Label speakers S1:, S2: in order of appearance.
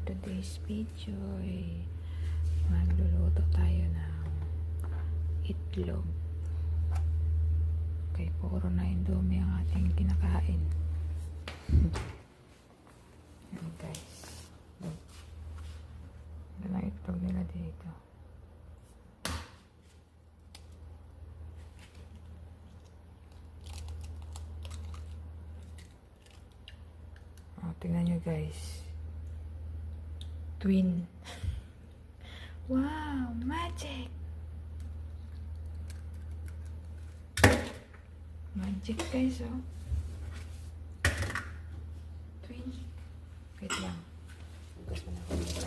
S1: today's video ay magluluto tayo ng itlog. Okay, puro na indomie ang ating kinakain. Yan guys. Yan ang itlog nila dito. Tingnan nyo guys. Twin. Wow! Magic! Magic guys, oh. Twin. Wait lang. Gusto na ako.